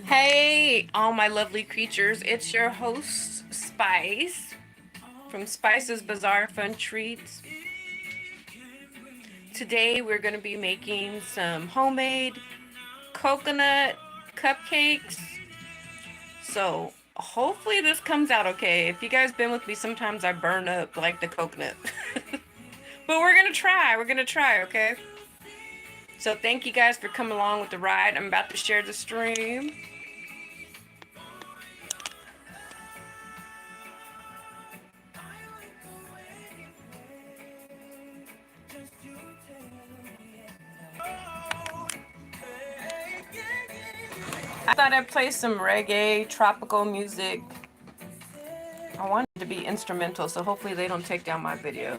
Hey, all my lovely creatures. It's your host, Spice, from Spice's Bizarre Fun Treats. Today, we're going to be making some homemade coconut cupcakes. So, hopefully, this comes out okay. If you guys been with me, sometimes I burn up like the coconut. But we're going to try. We're going to try, okay? So, thank you guys for coming along with the ride. I'm about to share the stream. I thought I'd play some reggae, tropical music. I want it to be instrumental, so hopefully they don't take down my video.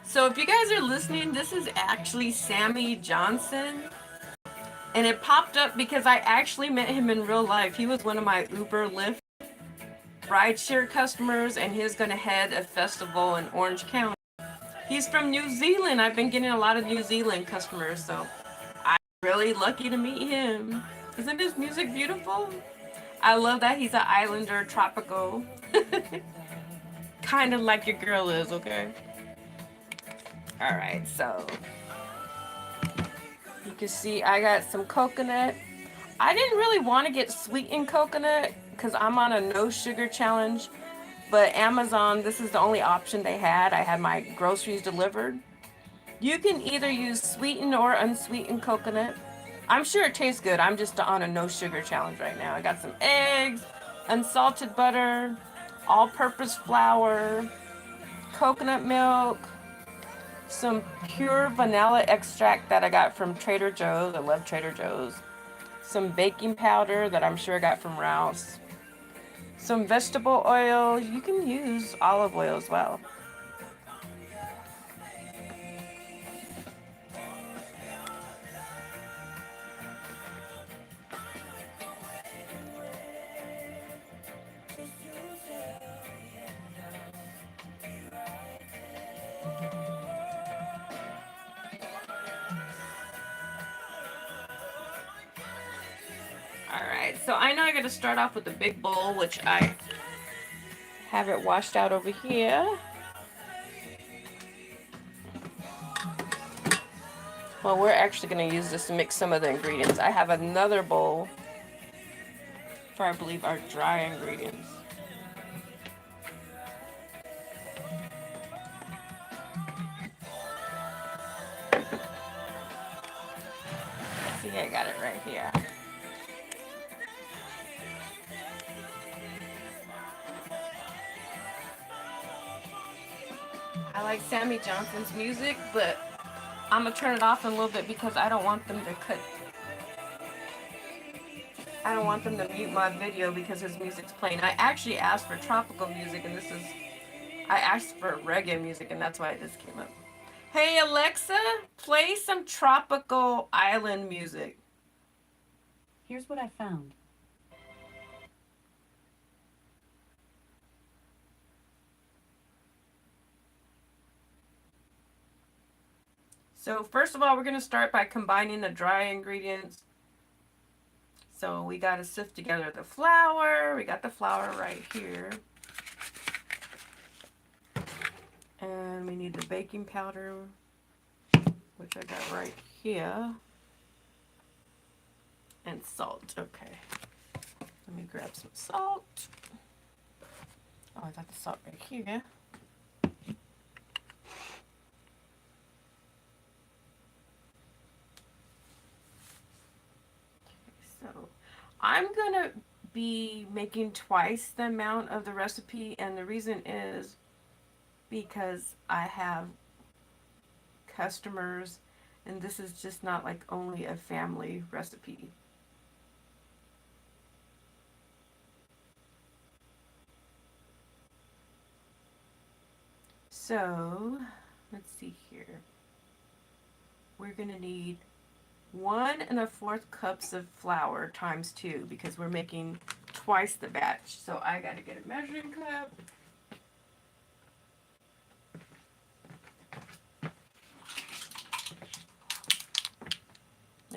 So if you guys are listening, this is actually Sammy Johnson. And it popped up because I actually met him in real life. He was one of my Uber Lyft rideshare customers, and he's going to head a festival in Orange County. He's from New Zealand. I've been getting a lot of New Zealand customers, so I'm really lucky to meet him. Isn't his music beautiful? I love that he's an islander, tropical. Kind of like your girl is, okay? Alright, so you can see I got some coconut. I didn't really want to get sweetened coconut because I'm on a no sugar challenge. But Amazon, this is the only option they had. I had my groceries delivered. You can either use sweetened or unsweetened coconut. I'm sure it tastes good. I'm just on a no sugar challenge right now. I got some eggs, unsalted butter, all-purpose flour, coconut milk, some pure vanilla extract that I got from Trader Joe's. I love Trader Joe's. Some baking powder that I'm sure I got from Rouse. Some vegetable oil. You can use olive oil as well. Alright, so I know I gotta start off with the big bowl, which I have it washed out over here. Well, we're actually going to use this to mix some of the ingredients. I have another bowl for, I believe, our dry ingredients. See, I got it right here. I like Sammy Johnson's music, but I'm going to turn it off in a little bit because I don't want them to I don't want them to mute my video because his music's playing. I actually asked for tropical music, and I asked for reggae music, and that's why this came up. Hey Alexa, play some tropical island music. Here's what I found. So first of all, we're going to start by combining the dry ingredients. So we got to sift together the flour. We got the flour right here. And we need the baking powder, which I got right here. And salt. Okay. Let me grab some salt. Oh, I got the salt right here. So I'm gonna be making twice the amount of the recipe, and the reason is because I have customers, and this is just not like only a family recipe. So let's see here. We're gonna need 1 1/4 cups of flour times 2 because we're making twice the batch. So I gotta get a measuring cup.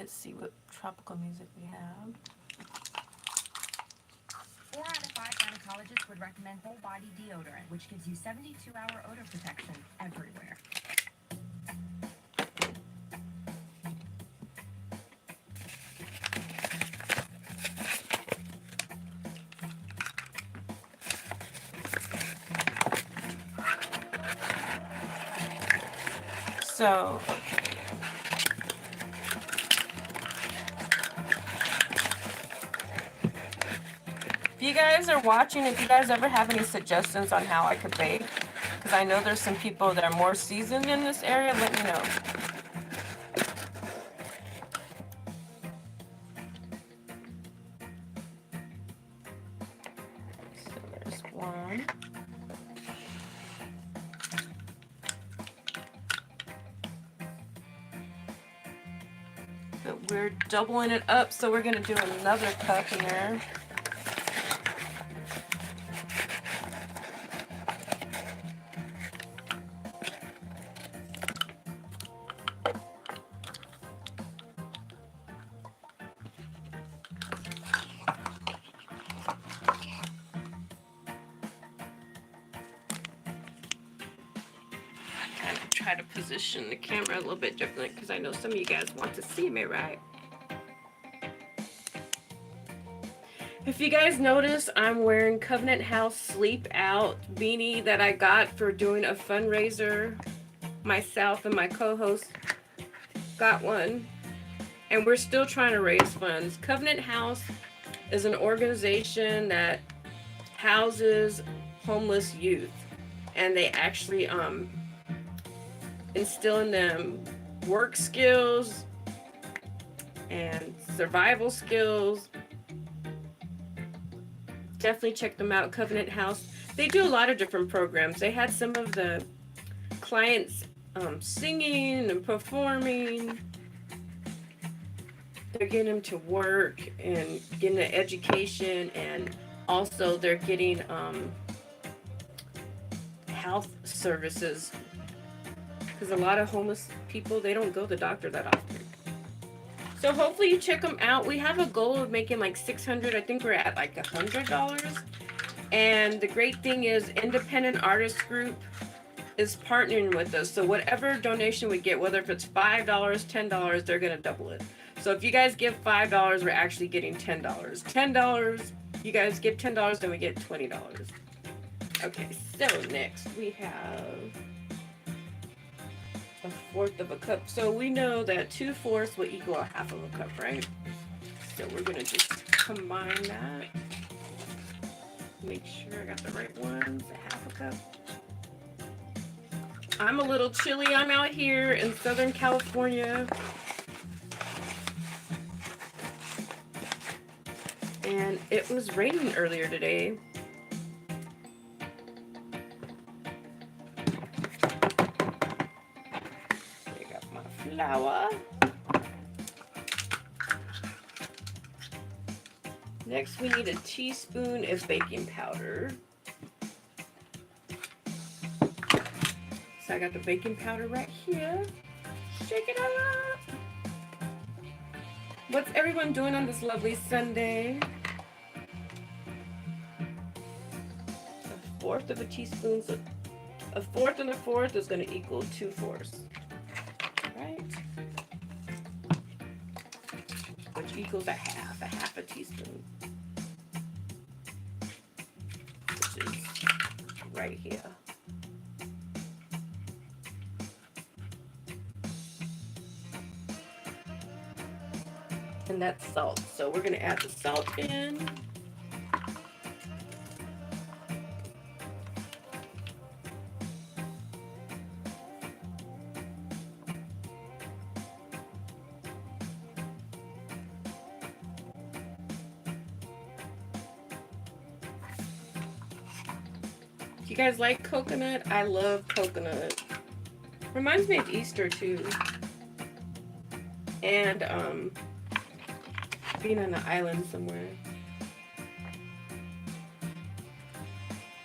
Let's see what tropical music we have. 4 out of 5 gynecologists would recommend whole body deodorant, which gives you 72-hour odor protection everywhere. So, if you guys are watching, if you guys ever have any suggestions on how I could bake, because I know there's some people that are more seasoned in this area, let me know. So there's one. But we're doubling it up, so we're going to do another cup in there. Try to position the camera a little bit different because I know some of you guys want to see me, right? If you guys notice, I'm wearing Covenant House Sleep Out beanie that I got for doing a fundraiser. Myself and my co-host got one, and we're still trying to raise funds. Covenant House is an organization that houses homeless youth, and they actually instill in them work skills and survival skills. Definitely check them out, Covenant House. They do a lot of different programs. They had some of the clients singing and performing. They're getting them to work and getting an education, and also they're getting health services. Because a lot of homeless people, they don't go to the doctor that often. So hopefully you check them out. We have a goal of making like $600. I think we're at like $100. And the great thing is Independent Artist Group is partnering with us. So whatever donation we get, whether if it's $5, $10, they're going to double it. So if you guys give $5, we're actually getting $10. $10, you guys give $10, then we get $20. Okay, so next we have 1/4 of a cup. So we know that 2/4 will equal 1/2 of a cup, right? So we're gonna just combine that. Make sure I got the right ones. 1/2 cup. I'm a little chilly. I'm out here in Southern California. And it was raining earlier today. Flour. Next, we need a teaspoon of baking powder. So I got the baking powder right here. Shake it up. What's everyone doing on this lovely Sunday? 1/4 of a teaspoon. So 1/4 and 1/4 is going to equal 2/4. Right? Which equals 1/2 a teaspoon. Which is right here. And that's salt. So we're going to add the salt in. You guys like coconut? I love coconut. Reminds me of Easter too. And being on an island somewhere.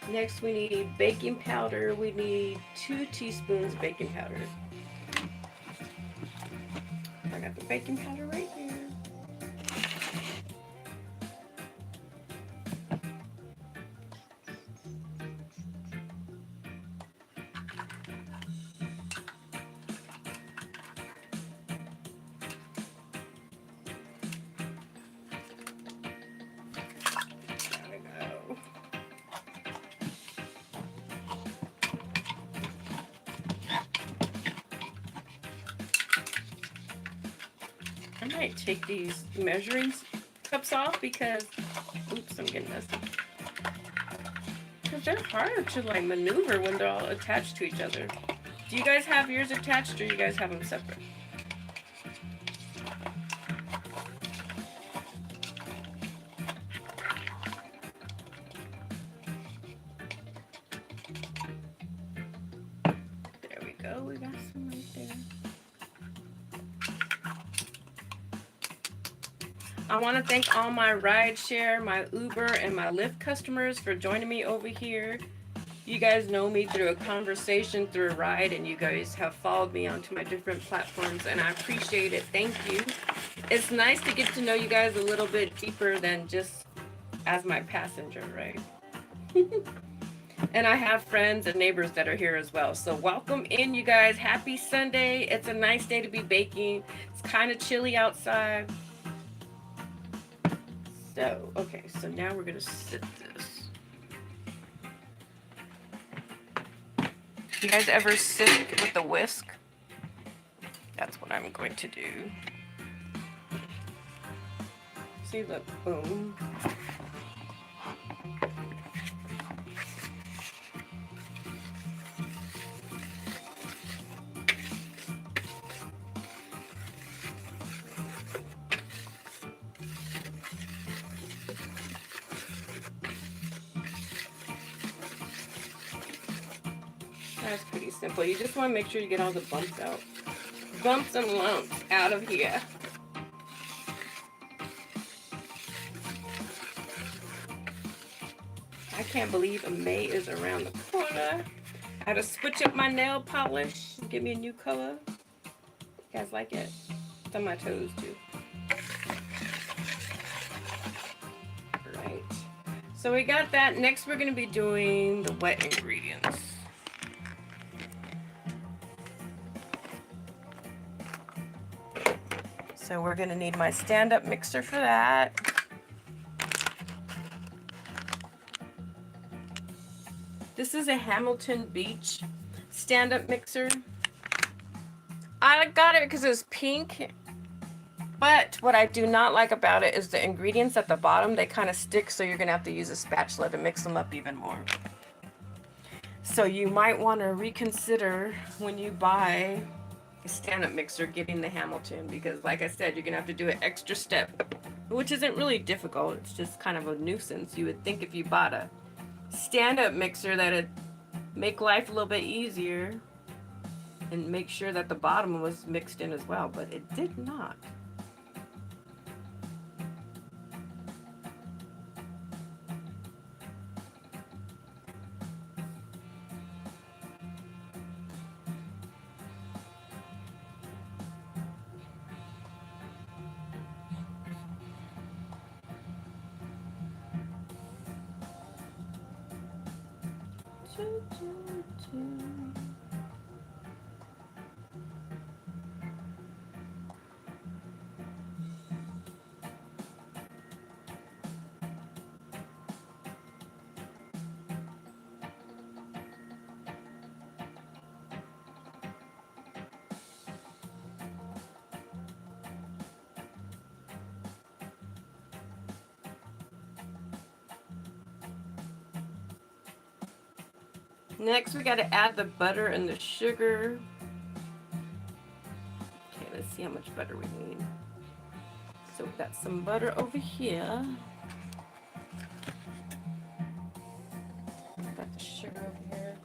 Next we need baking powder. We need 2 teaspoons baking powder. I got the baking powder right might take these measuring cups off because, oops, I'm getting messy. Because they're hard to like maneuver when they're all attached to each other. Do you guys have yours attached or you guys have them separate? There we go, we got some right there. I want to thank all my rideshare, my Uber, and my Lyft customers for joining me over here. You guys know me through a conversation, through a ride, and you guys have followed me onto my different platforms, and I appreciate it. Thank you. It's nice to get to know you guys a little bit deeper than just as my passenger, right? And I have friends and neighbors that are here as well. So welcome in, you guys. Happy Sunday. It's a nice day to be baking. It's kind of chilly outside. So, okay, so now we're gonna sit this. You guys ever sit with a whisk? That's what I'm going to do. See, look, boom. That's pretty simple. You just want to make sure you get all the bumps out. Bumps and lumps out of here. I can't believe May is around the corner. I had to switch up my nail polish. Give me a new color. You guys like it? It's on my toes too. Right. So we got that. Next we're going to be doing the wet ingredients. So we're going to need my stand-up mixer for that. This is a Hamilton Beach stand-up mixer. I got it because it's pink, but what I do not like about it is the ingredients at the bottom. They kind of stick, so you're going to have to use a spatula to mix them up even more. So you might want to reconsider when you buy a stand-up mixer getting the Hamilton, because like I said, you're going to have to do an extra step, which isn't really difficult. It's just kind of a nuisance. You would think if you bought a stand-up mixer that it'd make life a little bit easier and make sure that the bottom was mixed in as well, but it did not. Next, we got to add the butter and the sugar. Okay, let's see how much butter we need. So we've got some butter over here. We've got the sugar over here.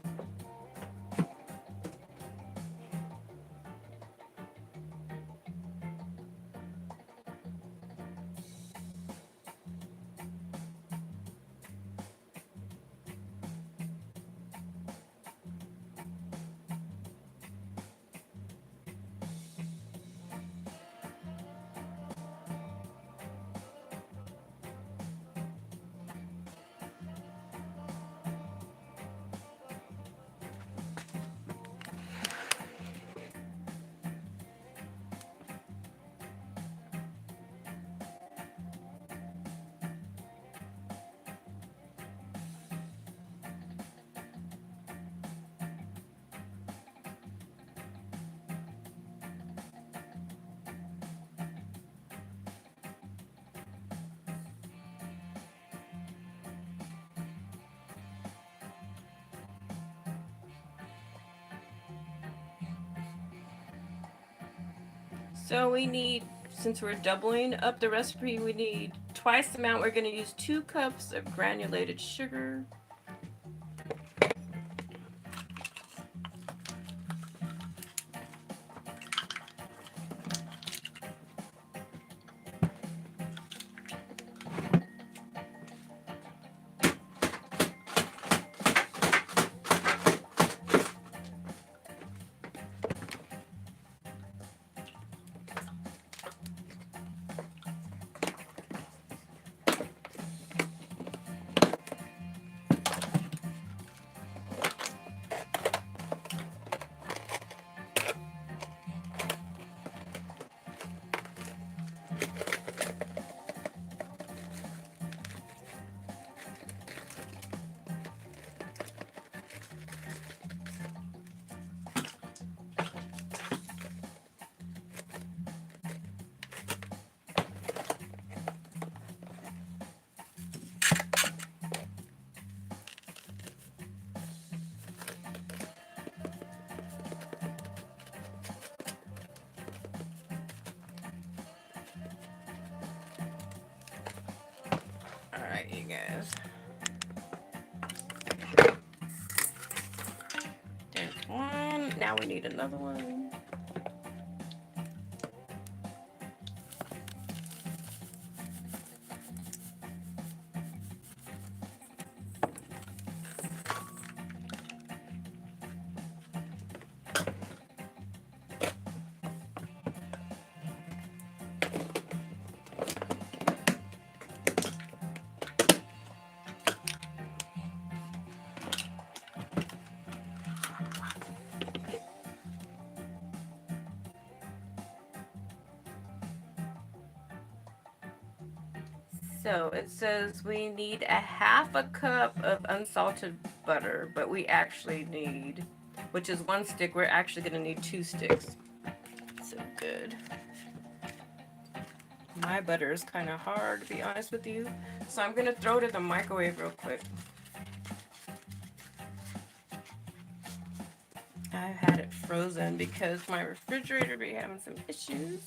So we need, since we're doubling up the recipe, we need twice the amount. We're going to use 2 cups of granulated sugar. Alright, you guys. There's one. Now we need another one. So it says we need a half a cup of unsalted butter, but we actually need, which is 1 stick, we're actually going to need 2 sticks. So good. My butter is kind of hard, to be honest with you. So I'm going to throw it in the microwave real quick. I've had it frozen because my refrigerator be having some issues.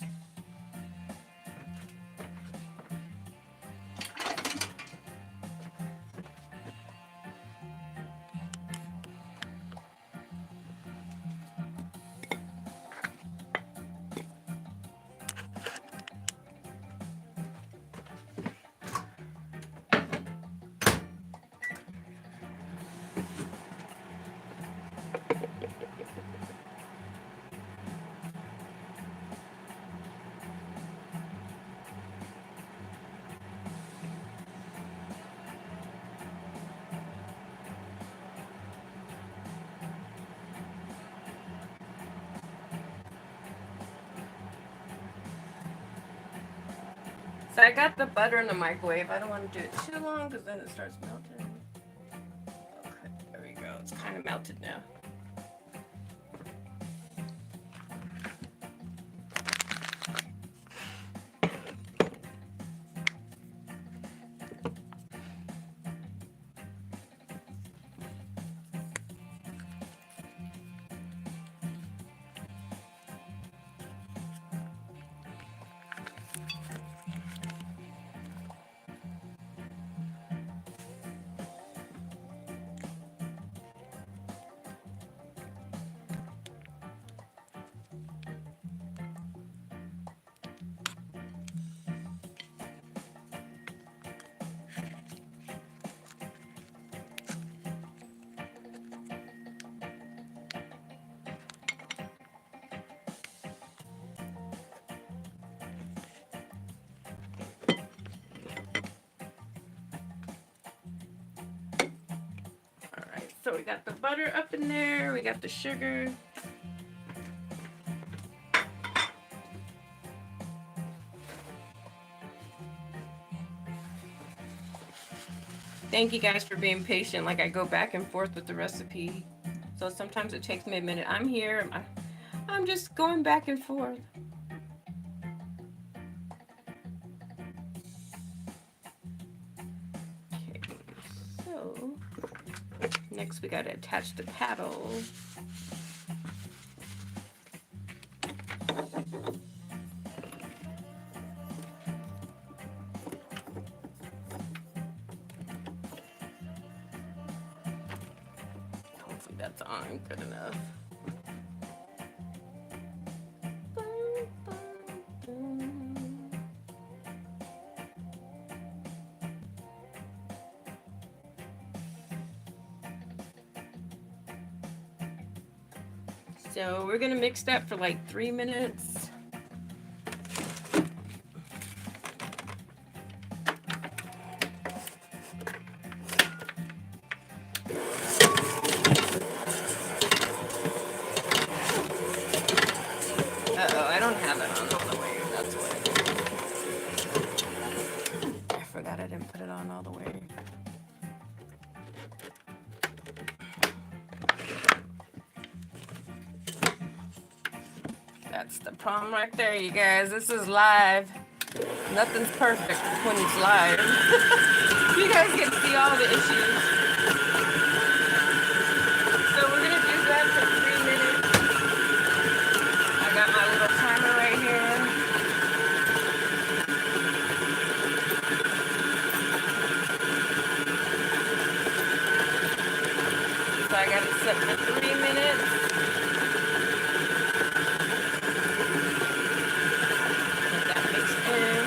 So I got the butter in the microwave. I don't want to do it too long because then it starts melting. Okay, there we go. It's kind of melted now. So we got the butter up in there, we got the sugar. Thank you guys for being patient. Like I go back and forth with the recipe. So sometimes it takes me a minute. I'm here, I'm just going back and forth. Okay, so next we gotta attach the paddle. that's on good enough. So we're gonna mix that for like 3 minutes. Uh-oh, I don't have it on all the way. That's what I forgot I didn't put it on all the way. That's the problem right there, you guys. This is live. Nothing's perfect when it's live. You guys get to see all the issues. So we're gonna do that for 3 minutes. I got my little timer right here. So I got it set for 3 minutes. Get that mixed in.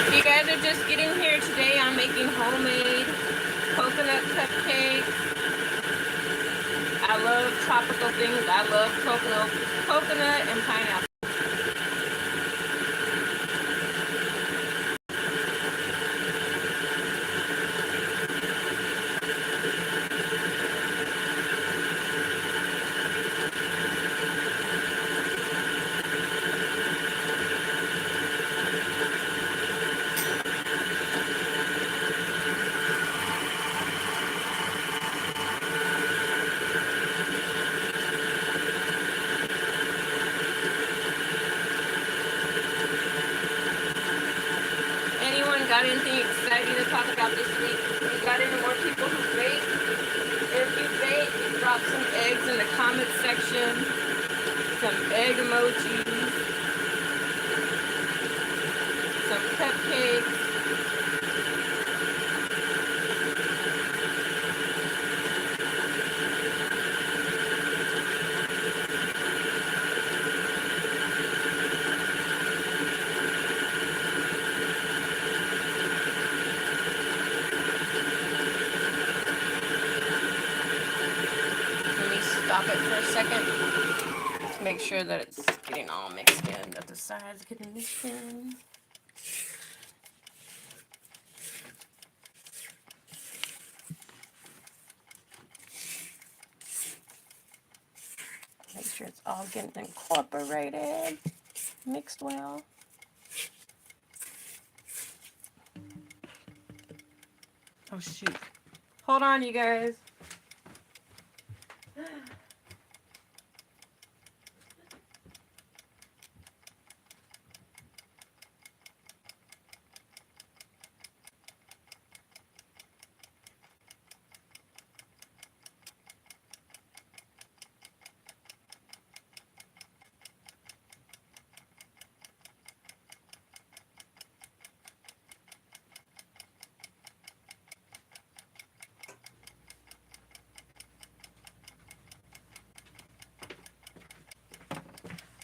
If you guys are just getting here today, I'm making homemade coconut cupcakes. I love tropical things. I love coconut and pineapple. Anyone got anything exciting to talk about this week? You got any more people who bake? If you bake, drop some eggs in the comments section. Some egg emojis. Some cupcakes. Stop it for a second to make sure that it's getting all mixed in, that the sides getting mixed in. Make sure it's all getting incorporated, mixed well. Oh shoot. Hold on, you guys.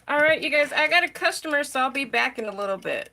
All right, you guys, I got a customer, so I'll be back in a little bit.